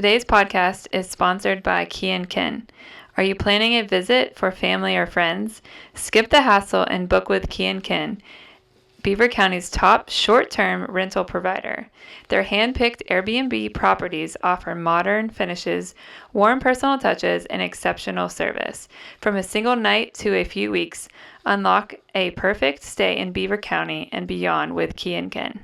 Today's podcast is sponsored by Key & Kin. Are you planning a visit for family or friends? Skip the hassle and book with Key & Kin, Beaver County's top short-term rental provider. Their hand-picked Airbnb properties offer modern finishes, warm personal touches, and exceptional service. From a single night to a few weeks, unlock a perfect stay in Beaver County and beyond with Key & Kin.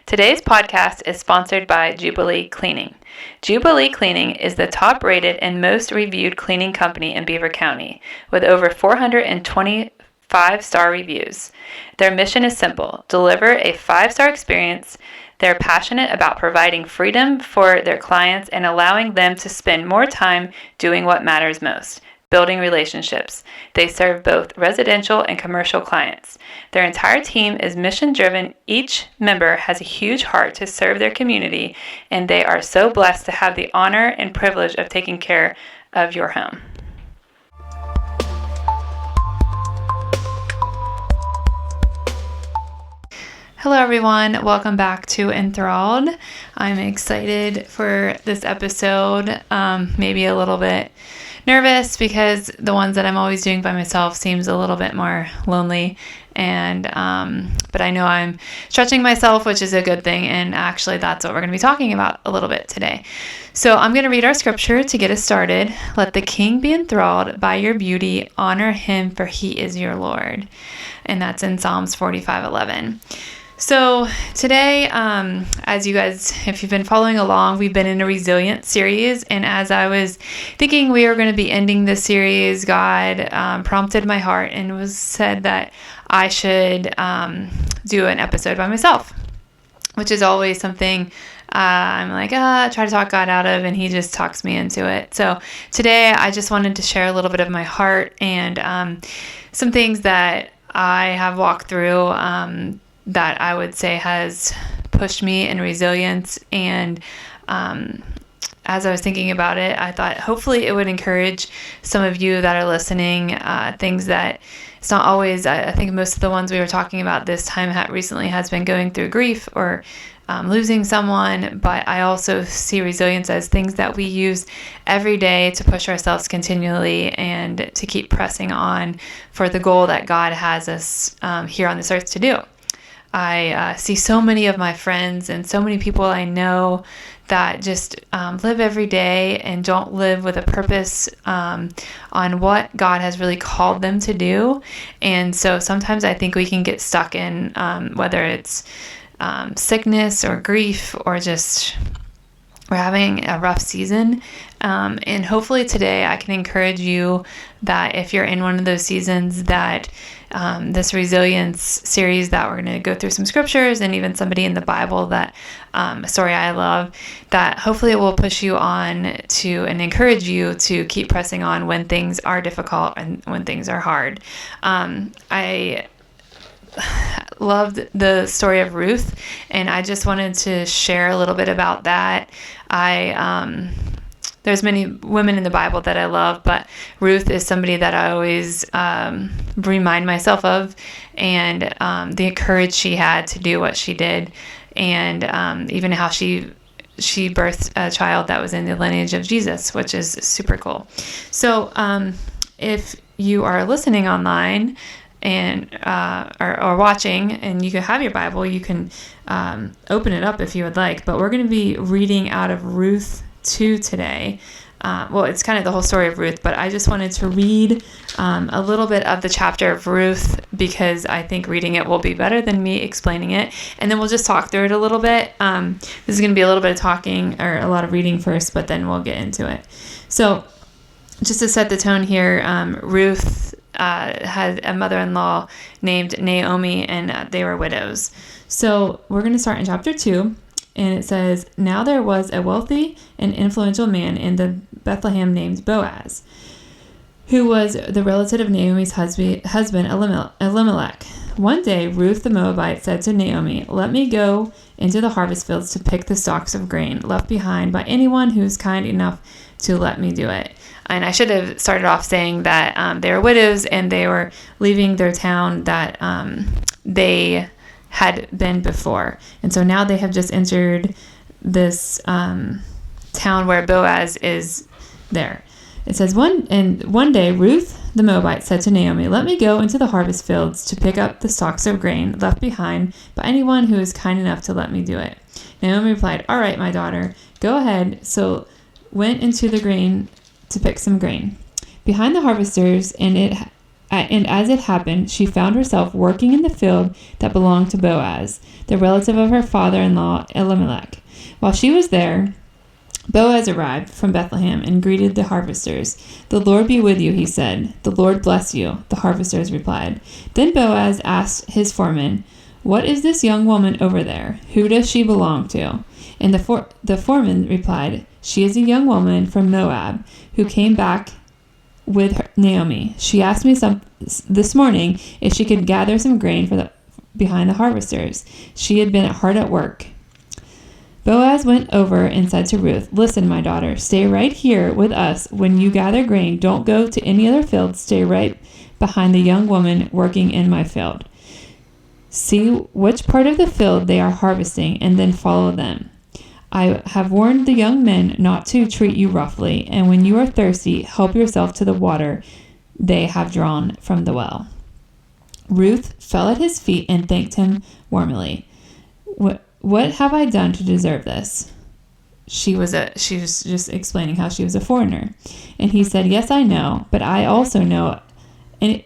Today's podcast is sponsored by Jubilee Cleaning. Jubilee Cleaning is the top-rated and most reviewed cleaning company in Beaver County, with over 420 5-star reviews. Their mission is simple: deliver a 5-star experience. They're passionate about providing freedom for their clients and allowing them to spend more time doing what matters most: building relationships. They serve both residential and commercial clients. Their entire team is mission-driven. Each member has a huge heart to serve their community, and they are so blessed to have the honor and privilege of taking care of your home. Hello everyone, welcome back to Enthralled. I'm excited for this episode, maybe a little bit nervous because the ones that I'm always doing by myself seems a little bit more lonely, and but I know I'm stretching myself, which is a good thing, and actually that's what we're going to be talking about a little bit today. So I'm going to read our scripture to get us started. Let the King be enthralled by your beauty, honor him for he is your Lord. And that's in Psalms 45:11. So today, as you guys, if you've been following along, we've been in a resilience series. And as I was thinking we were going to be ending this series, God prompted my heart and was said that I should do an episode by myself, which is always something I'm like, try to talk God out of, and he just talks me into it. So today I just wanted to share a little bit of my heart and some things that I have walked through that I would say has pushed me in resilience. And as I was thinking about it, I thought hopefully it would encourage some of you that are listening, things that it's not always, I think most of the ones we were talking about this time recently has been going through grief or losing someone, but I also see resilience as things that we use every day to push ourselves continually and to keep pressing on for the goal that God has us here on this earth to do. I see so many of my friends and so many people I know that just live every day and don't live with a purpose on what God has really called them to do. And so sometimes I think we can get stuck in whether it's sickness or grief or just we're having a rough season. And hopefully today I can encourage you that if you're in one of those seasons, that this resilience series that we're going to go through some scriptures and even somebody in the Bible that story I love, that hopefully it will push you on to and encourage you to keep pressing on when things are difficult and when things are hard. I loved the story of Ruth, and I just wanted to share a little bit about that. There's many women in the Bible that I love, but Ruth is somebody that I always remind myself of, and the courage she had to do what she did, and even how she birthed a child that was in the lineage of Jesus, which is super cool. So if you are listening online and or watching, and you can have your Bible, you can open it up if you would like, but we're going to be reading out of Ruth 2 today. Well, it's kind of the whole story of Ruth, but I just wanted to read a little bit of the chapter of Ruth because I think reading it will be better than me explaining it, and then we'll just talk through it a little bit. This is going to be a little bit of talking or a lot of reading first, but then we'll get into it. So just to set the tone here, Ruth had a mother-in-law named Naomi, and they were widows. So we're going to start in chapter 2. And it says, now there was a wealthy and influential man in the Bethlehem named Boaz, who was the relative of Naomi's husband Elimelech. One day, Ruth the Moabite said to Naomi, let me go into the harvest fields to pick the stalks of grain left behind by anyone who is kind enough to let me do it. And I should have started off saying that they were widows and they were leaving their town that they had been before. And so now they have just entered this town where Boaz is there. It says, one day Ruth the Moabite said to Naomi, "Let me go into the harvest fields to pick up the stalks of grain left behind by anyone who is kind enough to let me do it." Naomi replied, "All right, my daughter, go ahead." So went into the grain to pick some grain behind the harvesters, and as it happened, she found herself working in the field that belonged to Boaz, the relative of her father-in-law Elimelech. While she was there, Boaz arrived from Bethlehem and greeted the harvesters. "The Lord be with you," he said. "The Lord bless you," the harvesters replied. Then Boaz asked his foreman, "What is this young woman over there? Who does she belong to?" And the foreman replied, "She is a young woman from Moab who came back with Naomi. She asked me this morning if she could gather some grain behind the harvesters. She had been hard at work." Boaz went over and said to Ruth, "Listen, my daughter, stay right here with us when you gather grain. Don't go to any other field. Stay right behind the young woman working in my field. See which part of the field they are harvesting and then follow them. I have warned the young men not to treat you roughly, and when you are thirsty, help yourself to the water they have drawn from the well." Ruth fell at his feet and thanked him warmly. What have I done to deserve this?" She was just explaining how she was a foreigner. And he said, "Yes, I know, but I also know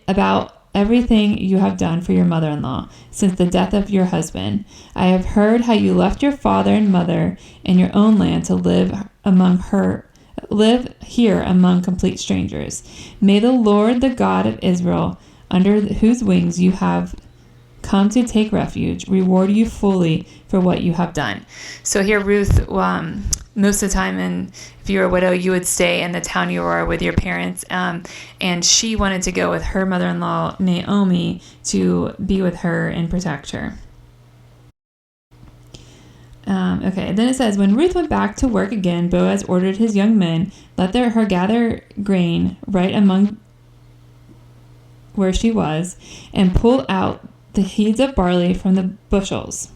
about everything you have done for your mother-in-law since the death of your husband. I have heard how you left your father and mother and your own land to live here among complete strangers. May the Lord, the God of Israel, under whose wings you have come to take refuge, reward you fully for what you have done." So here Ruth, most of the time, and if you were a widow, you would stay in the town you were with your parents, and she wanted to go with her mother-in-law Naomi to be with her and protect her. Okay, then it says, when Ruth went back to work again, Boaz ordered his young men, let her gather grain right among where she was, and pull out the heads of barley from the bushels.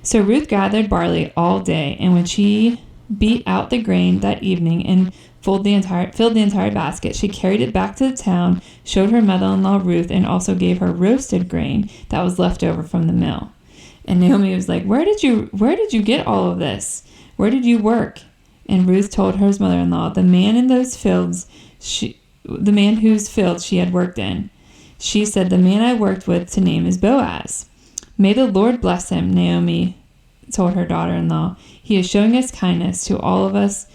So Ruth gathered barley all day, and when she beat out the grain that evening and filled the entire basket, she carried it back to the town, showed her mother-in-law Ruth, and also gave her roasted grain that was left over from the mill. And Naomi was like, Where did you get all of this? Where did you work?" And Ruth told her mother-in-law, the man whose field she had worked in. She said, "The man I worked with to name is Boaz." "May the Lord bless him," Naomi told her daughter-in-law. "He is showing us kindness to all of us,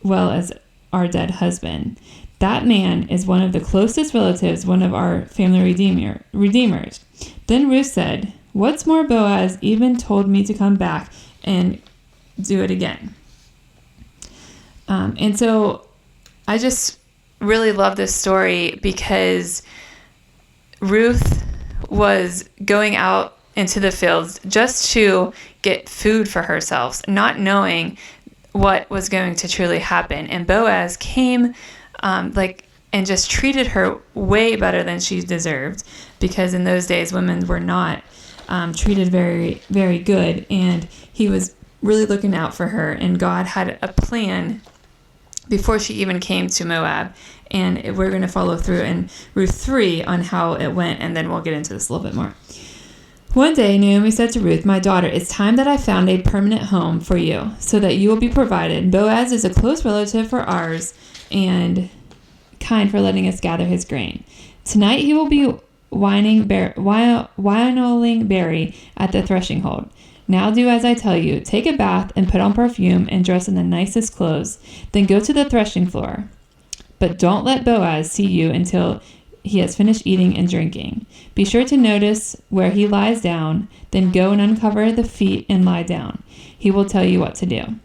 well as our dead husband. That man is one of the closest relatives, one of our family redeemers." Then Ruth said, "What's more, Boaz even told me to come back and do it again." And so I just really love this story because Ruth was going out into the fields just to get food for herself, not knowing what was going to truly happen. And Boaz came and just treated her way better than she deserved, because in those days women were not treated very, very good, and he was really looking out for her, and God had a plan before she even came to Moab. And we're going to follow through in Ruth 3 on how it went, and then we'll get into this a little bit more. One day, Naomi said to Ruth, "My daughter, it's time that I found a permanent home for you, so that you will be provided. Boaz is a close relative for ours, and kind for letting us gather his grain. Tonight he will be winnowing barley at the threshing hold. Now do as I tell you. Take a bath and put on perfume and dress in the nicest clothes. Then go to the threshing floor. But don't let Boaz see you until he has finished eating and drinking. Be sure to notice where he lies down. Then go and uncover the feet and lie down. He will tell you what to do."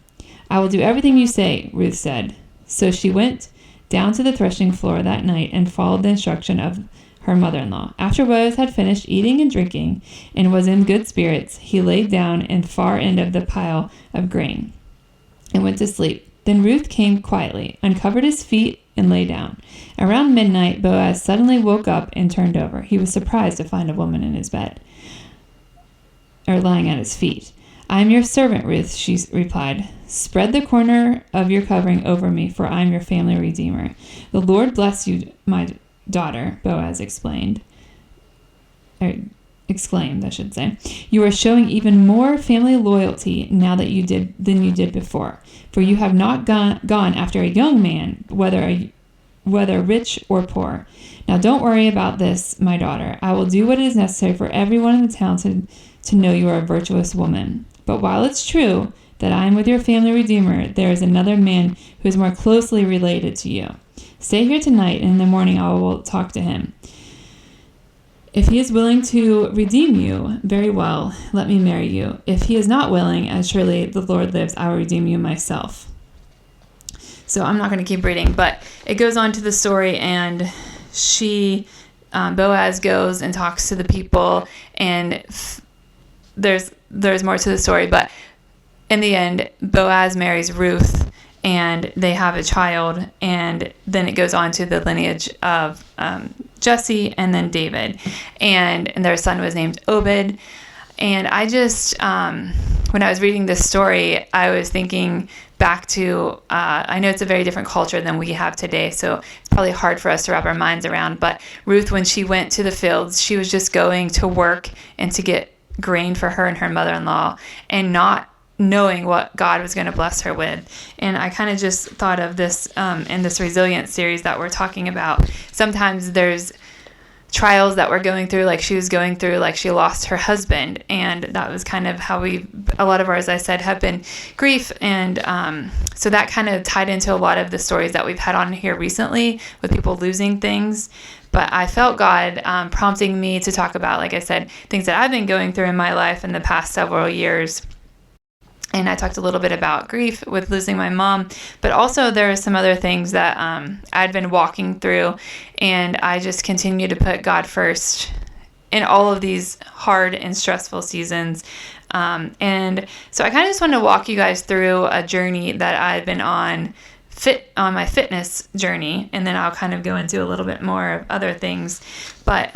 "I will do everything you say," Ruth said. So she went down to the threshing floor that night and followed the instruction of her mother-in-law. After Boaz had finished eating and drinking and was in good spirits, he laid down in the far end of the pile of grain and went to sleep. Then Ruth came quietly, uncovered his feet, and lay down. Around midnight, Boaz suddenly woke up and turned over. He was surprised to find a woman in his bed, or lying at his feet. "I am your servant, Ruth," she replied. "Spread the corner of your covering over me, for I am your family redeemer." "The Lord bless you, my daughter," Boaz exclaimed, I should say. "You are showing even more family loyalty now than you did before, for you have not gone after a young man, whether rich or poor. Now don't worry about this, my daughter. I will do what is necessary for everyone in the town to know you are a virtuous woman. But while it's true that I am with your family redeemer, there is another man who is more closely related to you. Stay here tonight, and in the morning I will talk to him. If he is willing to redeem you, very well, let me marry you. If he is not willing, as surely the Lord lives, I will redeem you myself." So I'm not going to keep reading, but it goes on to the story, and Boaz goes and talks to the people, and there's more to the story, but in the end, Boaz marries Ruth, and they have a child, and then it goes on to the lineage of Jesse and then David, and their son was named Obed. And I just, when I was reading this story, I was thinking back to, I know it's a very different culture than we have today, so it's probably hard for us to wrap our minds around, but Ruth, when she went to the fields, she was just going to work and to get grain for her and her mother-in-law, and not knowing what God was going to bless her with. And I kind of just thought of this in this resilience series that we're talking about. Sometimes there's trials that we're going through, like she was going through, like she lost her husband, and that was kind of how a lot of ours, I said, have been grief, and so that kind of tied into a lot of the stories that we've had on here recently with people losing things. But I felt God prompting me to talk about, like I said, things that I've been going through in my life in the past several years. And I talked a little bit about grief with losing my mom, but also there are some other things that I'd been walking through, and I just continue to put God first in all of these hard and stressful seasons. And so I kind of just wanted to walk you guys through a journey that I've been on my fitness journey, and then I'll kind of go into a little bit more of other things. But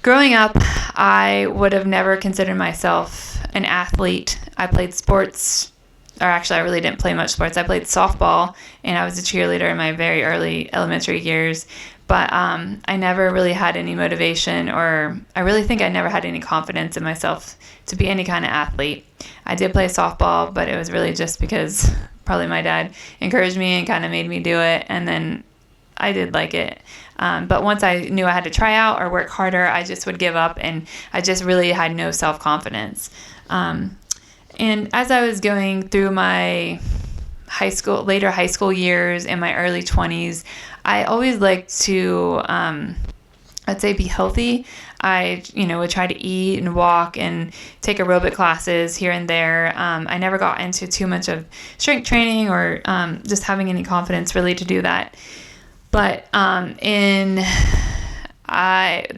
growing up, I would have never considered myself an athlete. I played sports, or actually I really didn't play much sports. I played softball, and I was a cheerleader in my very early elementary years, but I never really had any motivation, or I really think I never had any confidence in myself to be any kind of athlete. I did play softball, but it was really just because probably my dad encouraged me and kind of made me do it, and then I did like it. But once I knew I had to try out or work harder, I just would give up, and I just really had no self-confidence. And as I was going through my later high school years and my early 20s, I always liked to, I'd say, be healthy. I, would try to eat and walk and take aerobic classes here and there. I never got into too much of strength training or just having any confidence really to do that. But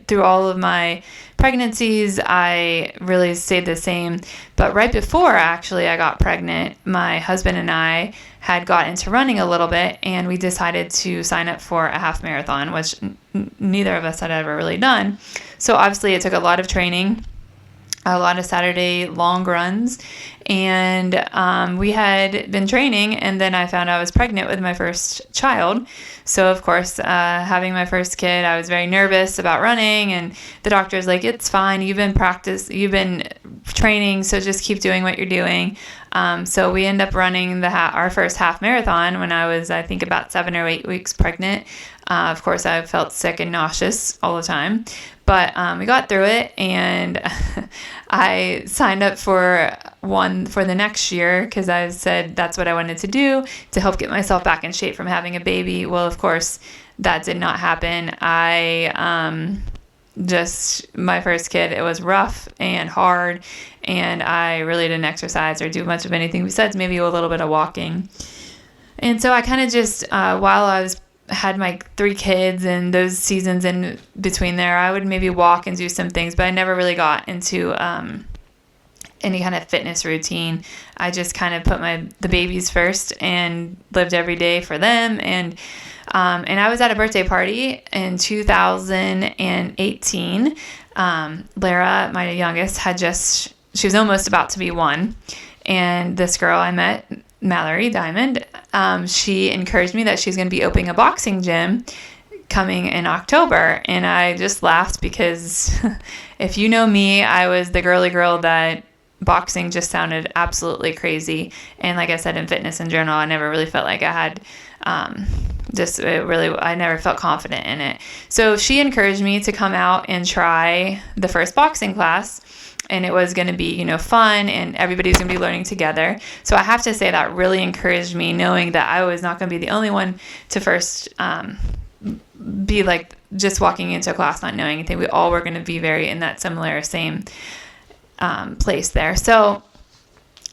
through all of my pregnancies, I really stayed the same. But right before, actually, I got pregnant, my husband and I had got into running a little bit, and we decided to sign up for a half marathon, which neither of us had ever really done. So obviously it took a lot of training, a lot of Saturday long runs, and we had been training, and then I found I was pregnant with my first child. So of course, having my first kid, I was very nervous about running, and the doctor was like, "It's fine, you've been training, so just keep doing what you're doing." So we ended up running our first half marathon when I was, I think, about 7 or 8 weeks pregnant. Of course, I felt sick and nauseous all the time, but we got through it, and I signed up for one for the next year because I said that's what I wanted to do to help get myself back in shape from having a baby. Well, of course, that did not happen. My first kid, it was rough and hard, and I really didn't exercise or do much of anything besides maybe a little bit of walking. And so I kind of just, while I had my 3 kids and those seasons in between there, I would maybe walk and do some things, but I never really got into any kind of fitness routine. I just kind of put the babies first and lived every day for them. And I was at a birthday party in 2018. Lara, my youngest, had just she was almost about to be 1. And this girl I met, Mallory Diamond, she encouraged me that she's going to be opening a boxing gym coming in October. And I just laughed because if you know me, I was the girly girl that boxing just sounded absolutely crazy. And like I said, in fitness in general, I never really felt like I had I never felt confident in it. So she encouraged me to come out and try the first boxing class. And it was going to be, fun, and everybody's going to be learning together. So I have to say that really encouraged me, knowing that I was not going to be the only one to first be like just walking into a class not knowing anything. We all were going to be very in that same place there. So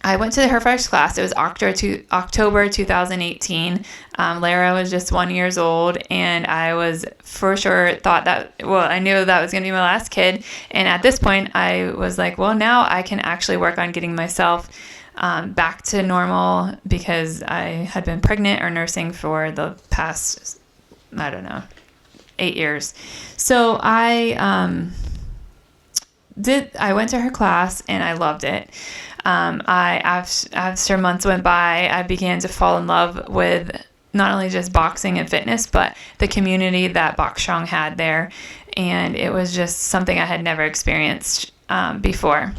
I went to her first class. It was October 2018. Lara was just 1 year old, and I was for sure I knew that was going to be my last kid. And at this point, I was like, well, now I can actually work on getting myself back to normal, because I had been pregnant or nursing for the past, 8 years. So I went to her class, and I loved it. After months went by, I began to fall in love with not only just boxing and fitness, but the community that Bok Strong had there. And it was just something I had never experienced before.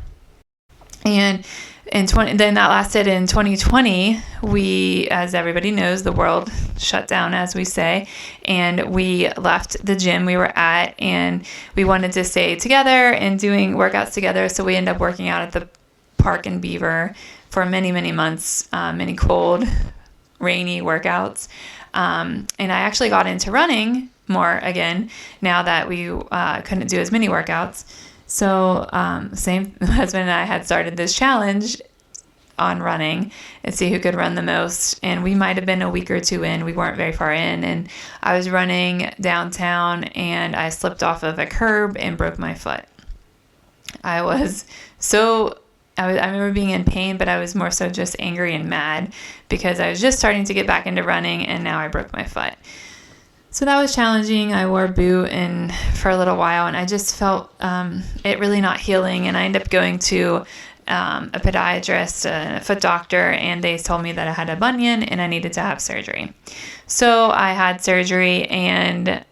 And then that lasted in 2020. We, as everybody knows, the world shut down, as we say, and we left the gym we were at, and we wanted to stay together and doing workouts together. So we ended up working out at the park in Beaver for many, many months, many cold, rainy workouts. And I actually got into running more again now that we couldn't do as many workouts. So my husband and I had started this challenge on running and see who could run the most. And we might have been a week or 2 in. We weren't very far in. And I was running downtown, and I slipped off of a curb and broke my foot. I remember being in pain, but I was more so just angry and mad because I was just starting to get back into running, and now I broke my foot. So that was challenging. I wore a boot for a little while, and I just felt it really not healing. And I ended up going to a podiatrist, a foot doctor, and they told me that I had a bunion and I needed to have surgery. So I had surgery, and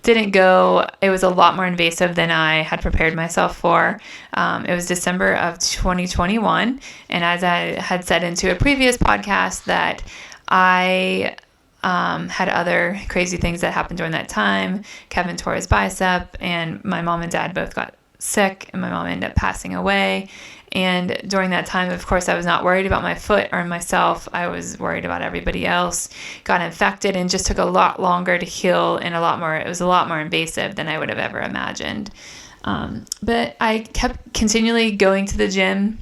didn't go. It was a lot more invasive than I had prepared myself for. It was December of 2021. And as I had said into a previous podcast, that I had other crazy things that happened during that time. Kevin tore his bicep, and my mom and dad both got sick, and my mom ended up passing away. And during that time, of course, I was not worried about my foot or myself. I was worried about everybody else. Got infected, and just took a lot longer to heal, and it was a lot more invasive than I would have ever imagined. But I kept continually going to the gym,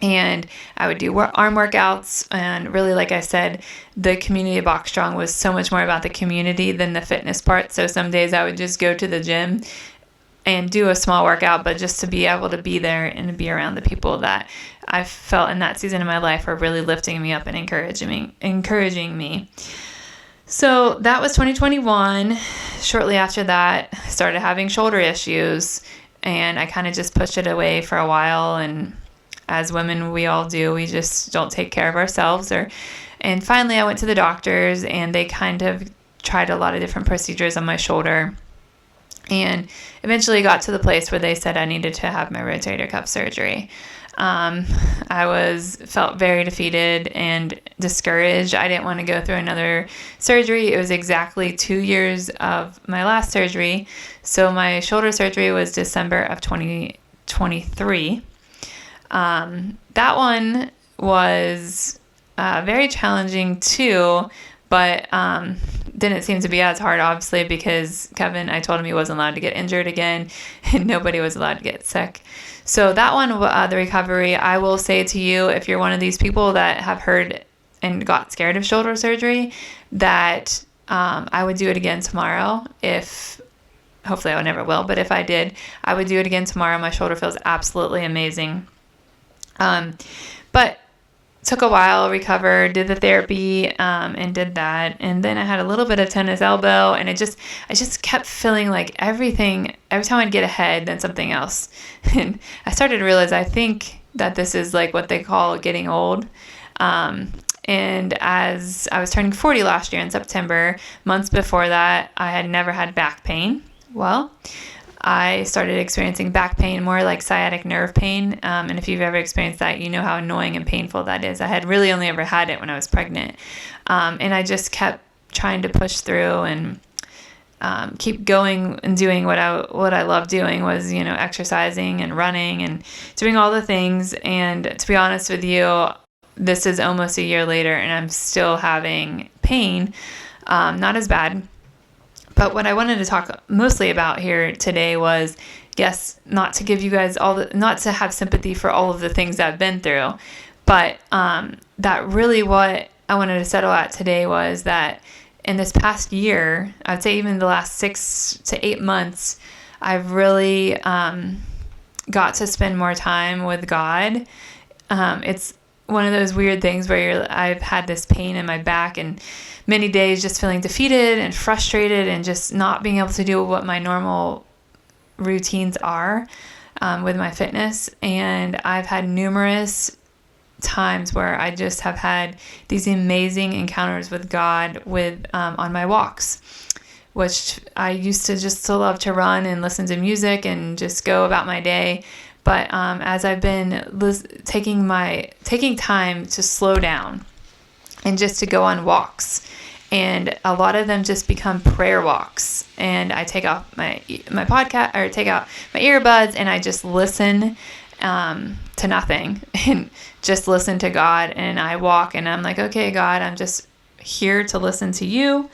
and I would do arm workouts. And really, like I said, the community of Bok Strong was so much more about the community than the fitness part. So some days I would just go to the gym and do a small workout, but just to be able to be there and to be around the people that I felt in that season of my life were really lifting me up and encouraging me. So that was 2021. Shortly after that, I started having shoulder issues, and I kind of just pushed it away for a while. And as women, we all do, we just don't take care of ourselves. And finally, I went to the doctors, and they kind of tried a lot of different procedures on my shoulder, and eventually got to the place where they said I needed to have my rotator cuff surgery. I felt very defeated and discouraged. I didn't want to go through another surgery. It was exactly 2 years of my last surgery. So my shoulder surgery was December of 2023. That one was very challenging too, but didn't seem to be as hard, obviously, because Kevin, I told him he wasn't allowed to get injured again, and nobody was allowed to get sick. So that one, the recovery, I will say to you, if you're one of these people that have heard and got scared of shoulder surgery, that I would do it again tomorrow. Hopefully I never will, but if I did, I would do it again tomorrow. My shoulder feels absolutely amazing. But took a while, recovered, did the therapy, and did that. And then I had a little bit of tennis elbow, and I just kept feeling like every time I'd get ahead, then something else. And I started to realize, I think that this is like what they call getting old. And as I was turning 40 last year in September, months before that, I had never had back pain. Well, I started experiencing back pain, more like sciatic nerve pain. And if you've ever experienced that, you know how annoying and painful that is. I had really only ever had it when I was pregnant. And I just kept trying to push through and keep going and doing what I love doing was, exercising and running and doing all the things. And to be honest with you, this is almost a year later and I'm still having pain. Not as bad. But what I wanted to talk mostly about here today was, yes, not to give you guys not to have sympathy for all of the things I've been through, but that really what I wanted to settle at today was that in this past year, I'd say even the last 6 to 8 months, I've really got to spend more time with God. It's one of those weird things where I've had this pain in my back and many days just feeling defeated and frustrated and just not being able to do what my normal routines are with my fitness. And I've had numerous times where I just have had these amazing encounters with God on my walks, which I used to just so love to run and listen to music and just go about my day. But as I've been taking time to slow down and just to go on walks, and a lot of them just become prayer walks, and I take off my podcast or take out my earbuds and I just listen to nothing and just listen to God, and I walk and I'm like, okay, God, I'm just here to listen to you.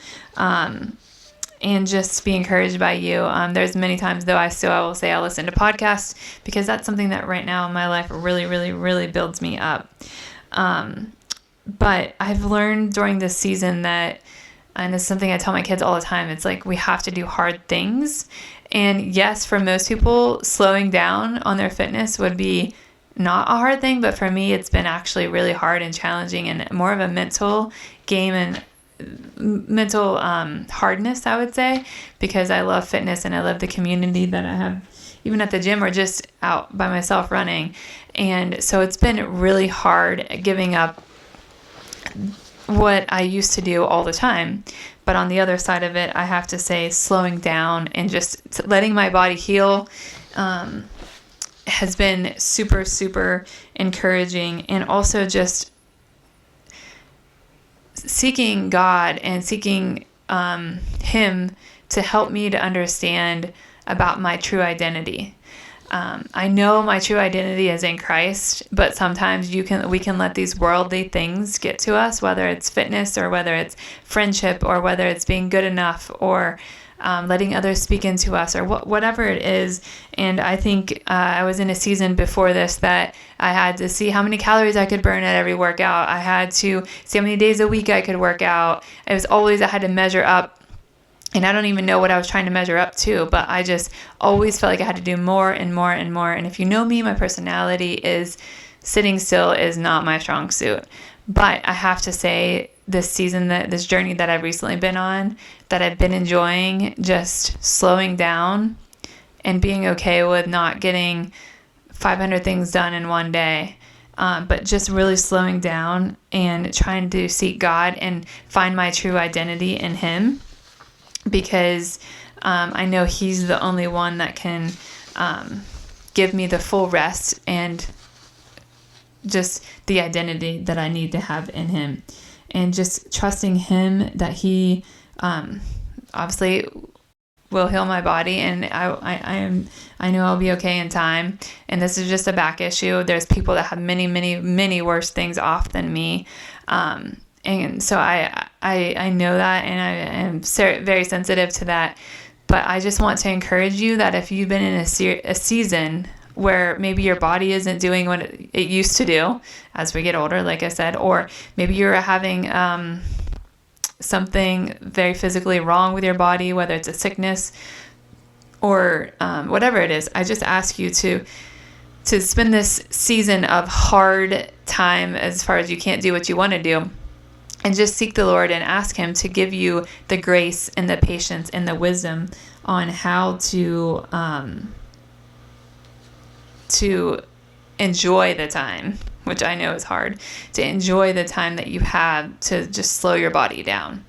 And just be encouraged by you. There's many times, though, I will say I listen to podcasts because that's something that right now in my life really, really, really builds me up. But I've learned during this season that, and it's something I tell my kids all the time, it's like we have to do hard things. And yes, for most people, slowing down on their fitness would be not a hard thing. But for me, it's been actually really hard and challenging and more of a mental game and mental hardness, I would say, because I love fitness and I love the community that I have, even at the gym or just out by myself running. And so it's been really hard giving up what I used to do all the time. But on the other side of it, I have to say slowing down and just letting my body heal has been super, super encouraging. And also just seeking God and seeking Him to help me to understand about my true identity. I know my true identity is in Christ, but sometimes we can let these worldly things get to us, whether it's fitness or whether it's friendship or whether it's being good enough or letting others speak into us or whatever it is. And I think I was in a season before this that I had to see how many calories I could burn at every workout. I had to see how many days a week I could work out. It was always, I had to measure up. And I don't even know what I was trying to measure up to, but I just always felt like I had to do more and more and more. And if you know me, my personality is sitting still is not my strong suit. But I have to say, this journey that I've recently been on, that I've been enjoying, just slowing down and being okay with not getting 500 things done in one day, but just really slowing down and trying to seek God and find my true identity in Him, because I know He's the only one that can give me the full rest and just the identity that I need to have in Him. And just trusting Him that He obviously will heal my body, and I know I'll be okay in time. And this is just a back issue. There's people that have many, many, many worse things off than me. And so I know that, and I am very sensitive to that. But I just want to encourage you that if you've been in a season where maybe your body isn't doing what it used to do as we get older, like I said, or maybe you're having something very physically wrong with your body, whether it's a sickness or whatever it is, I just ask you to to spend this season of hard time as far as you can't do what you want to do, and just seek the Lord and ask him to give you the grace and the patience and the wisdom on how to enjoy the time, which I know is hard, to enjoy the time that you have to just slow your body down.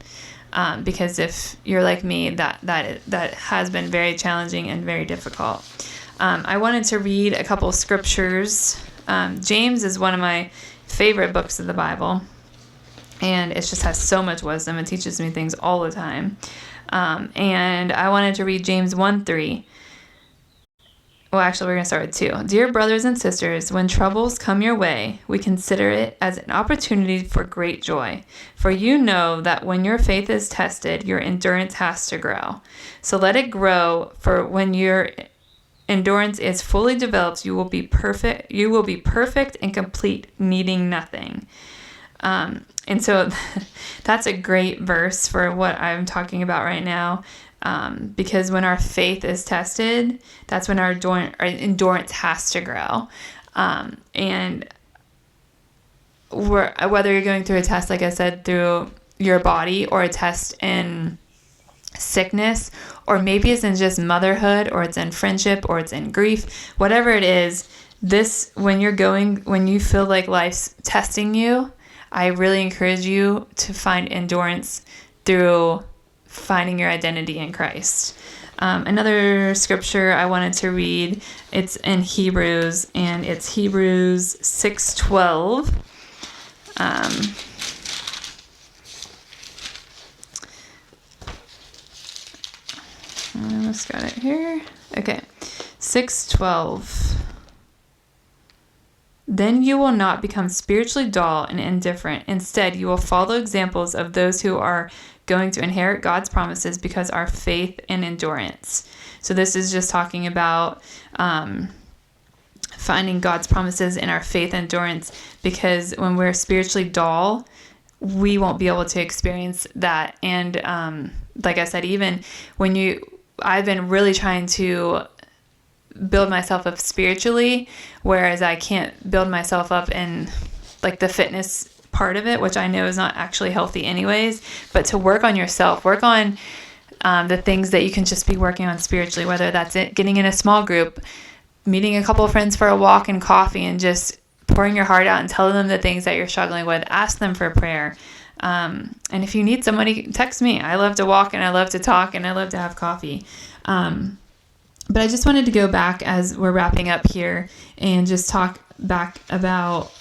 Because if you're like me, that has been very challenging and very difficult. I wanted to read a couple scriptures. James is one of my favorite books of the Bible, and it just has so much wisdom. It teaches me things all the time. And I wanted to read James 1:3. Well, actually, we're going to start with 2. Dear brothers and sisters, when troubles come your way, we consider it as an opportunity for great joy. For you know that when your faith is tested, your endurance has to grow. So let it grow, for when your endurance is fully developed, you will be perfect. You will be perfect and complete, needing nothing. And so that's a great verse for what I'm talking about right now. Because when our faith is tested, that's when our endurance has to grow. And whether you're going through a test, like I said, through your body, or a test in sickness, or maybe it's in just motherhood, or it's in friendship, or it's in grief, whatever it is, when you feel like life's testing you, I really encourage you to find endurance through finding your identity in Christ. Another scripture I wanted to read, it's in Hebrews, and it's Hebrews 6:12. I almost got it here. Okay, 6:12. Then you will not become spiritually dull and indifferent. Instead, you will follow examples of those who are going to inherit God's promises because our faith and endurance. So this is just talking about finding God's promises in our faith and endurance, because when we're spiritually dull, we won't be able to experience that. And like I said, even I've been really trying to build myself up spiritually, whereas I can't build myself up in like the fitness part of it, which I know is not actually healthy anyways, but to work on yourself, work on the things that you can just be working on spiritually, whether that's it, getting in a small group, meeting a couple of friends for a walk and coffee, and just pouring your heart out and telling them the things that you're struggling with. Ask them for prayer. And if you need somebody, text me. I love to walk, and I love to talk, and I love to have coffee. But I just wanted to go back as we're wrapping up here and just talk back about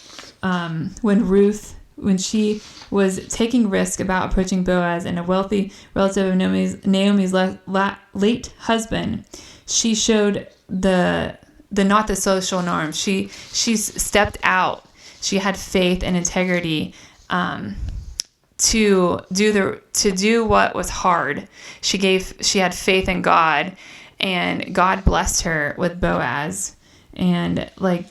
when Ruth, when she was taking risk about approaching Boaz, and a wealthy relative of Naomi's late husband, she showed the not the social norm. She stepped out. She had faith and integrity to do what was hard. She had faith in God, and God blessed her with Boaz. And like,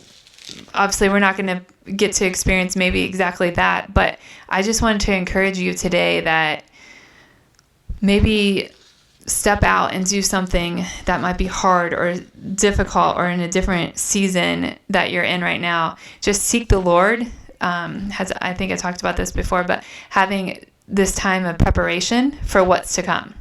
obviously we're not going to get to experience maybe exactly that, but I just wanted to encourage you today that maybe step out and do something that might be hard or difficult, or in a different season that you're in right now. Just seek the Lord. I think I talked about this before, but having this time of preparation for what's to come.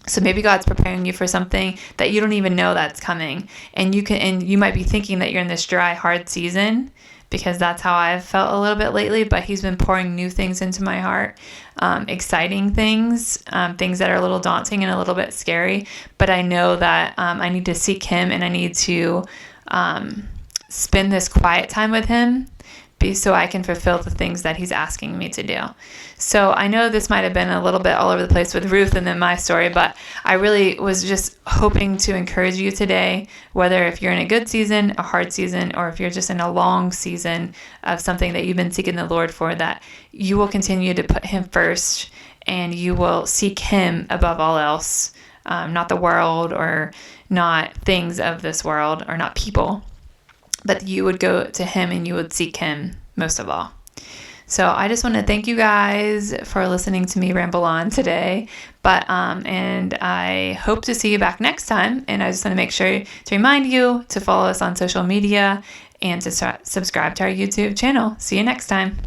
So maybe God's preparing you for something that you don't even know that's coming. And you might be thinking that you're in this dry, hard season, because that's how I've felt a little bit lately, but he's been pouring new things into my heart, exciting things, things that are a little daunting and a little bit scary. But I know that I need to seek him, and I need to spend this quiet time with him, so I can fulfill the things that he's asking me to do. So I know this might have been a little bit all over the place with Ruth and then my story, but I really was just hoping to encourage you today, whether if you're in a good season, a hard season, or if you're just in a long season of something that you've been seeking the Lord for, that you will continue to put him first, and you will seek him above all else, not the world, or not things of this world, or not people, but you would go to him and you would seek him most of all. So I just want to thank you guys for listening to me ramble on today. And I hope to see you back next time. And I just want to make sure to remind you to follow us on social media and to subscribe to our YouTube channel. See you next time.